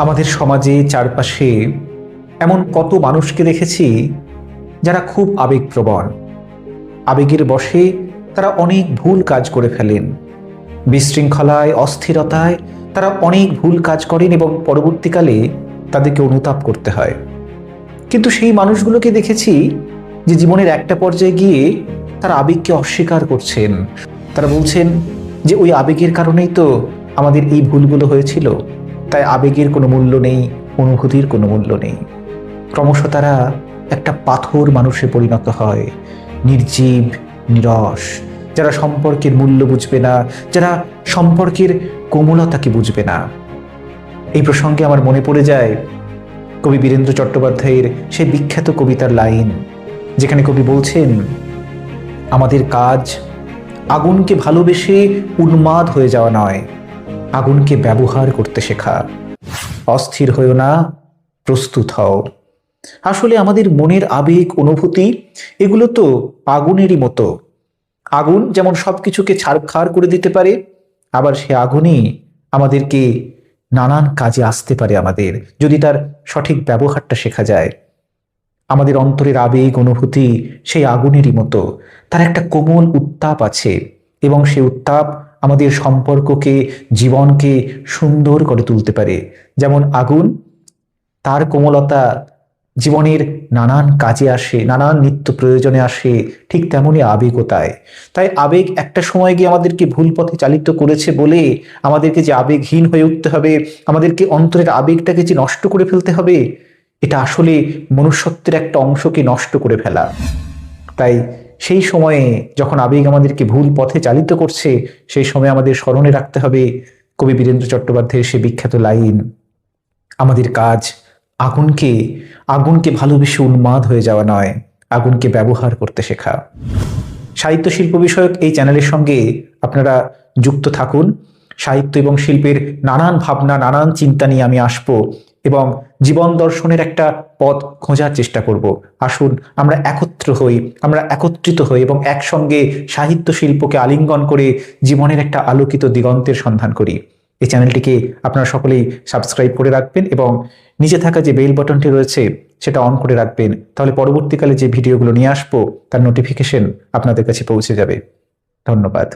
আমাদের সমাজে চারপাশে এমন কত মানুষকে দেখেছি যারা খুব আবেগপ্রবণ। আবেগের বশে তারা অনেক ভুল কাজ করে ফেলেন। বিশৃঙ্খলায়, অস্থিরতায় তারা অনেক ভুল কাজ করেন এবং পরবর্তীকালে তাদেরকে অনুতাপ করতে হয়। কিন্তু সেই মানুষগুলোকে দেখেছি যে জীবনের একটা পর্যায়ে গিয়ে তারা আবেগকে অস্বীকার করছেন। তারা বলছেন যে ওই আবেগের কারণেই তো আমাদের এই ভুলগুলো হয়েছিল, তাই আবেগের কোনো মূল্য নেই, অনুভূতির কোনো মূল্য নেই। ক্রমশ তারা একটা পাথর মানুষে পরিণত হয়, নির্জীব, নিরস, যারা সম্পর্কের মূল্য বুঝবে না, যারা সম্পর্কের কোমলতাকে বুঝবে না। এই প্রসঙ্গে আমার মনে পড়ে যায় কবি বীরেন্দ্র চট্টোপাধ্যায়ের সেই বিখ্যাত কবিতার লাইন, যেখানে কবি বলছেন, আমাদের কাজ আগুনকে ভালোবেসে উন্মাদ হয়ে যাওয়া নয়, আগুনকে ব্যবহার করতে শেখা। অস্থির হয়েও না, প্রস্তুত হও। আসলে আমাদের মনের আবেগ, অনুভূতি এগুলো তো আগুনেরই মতো। আগুন যেমন সবকিছুকে ছারখার করে দিতে পারে, আবার সে আগুনই আমাদেরকে নানান কাজে আসতে পারে আমাদের, যদি তার সঠিক ব্যবহারটা শেখা যায়। আমাদের অন্তরের আবেগ, অনুভূতি সেই আগুনেরই মতো, তার একটা কোমল উত্তাপ আছে এবং সেই উত্তাপ আমাদের সম্পর্ককে, জীবনকে সুন্দর করে তুলতে পারে। যেমন আগুন, তার কোমলতা জীবনের নানান কাজে আসে, নানান নিত্য প্রয়োজনে আসে, ঠিক তেমনই আবেগও তাই। তাই আবেগ একটা সময় গিয়ে আমাদেরকে ভুল পথে চালিত করেছে বলে আমাদেরকে যে আবেগহীন হয়ে উঠতে হবে, আমাদেরকে অন্তরের আবেগটাকে যে নষ্ট করে ফেলতে হবে, এটা আসলে মনুষ্যত্বের একটা অংশকে নষ্ট করে ফেলা। তাই সেই সময়ে যখন আবেগ আমাদেরকে ভুল পথে চালিত করছে, সেই সময় আমাদের স্মরণে রাখতে হবে কবি বীরেন্দ্র চট্টোপাধ্যায়ের সে বিখ্যাত লাইন, আমাদের কাজ আগুনকে আগুনকে ভালোবেসে উন্মাদ হয়ে যাওয়া নয়, আগুনকে ব্যবহার করতে শেখা। সাহিত্য শিল্প বিষয়ক এই চ্যানেলের সঙ্গে আপনারা যুক্ত থাকুন। সাহিত্য এবং শিল্পের নানান ভাবনা, নানান চিন্তা নিয়ে আমি আসব এবং জীবন দর্শনের একটা পথ খোঁজার চেষ্টা করব। আসুন আমরা একত্র হই, আমরা একত্রিত হই এবং একসঙ্গে সাহিত্য শিল্পকে আলিঙ্গন করে জীবনের একটা আলোকিত দিগন্তের সন্ধান করি। এই চ্যানেলটিকে আপনারা সকলেই সাবস্ক্রাইব করে রাখবেন এবং নিচে থাকা যে বেল বাটনটি রয়েছে সেটা অন করে রাখবেন, তাহলে পরবর্তীকালে যে ভিডিওগুলো নিয়ে আসবো তার নোটিফিকেশন আপনাদের কাছে পৌঁছে যাবে। ধন্যবাদ।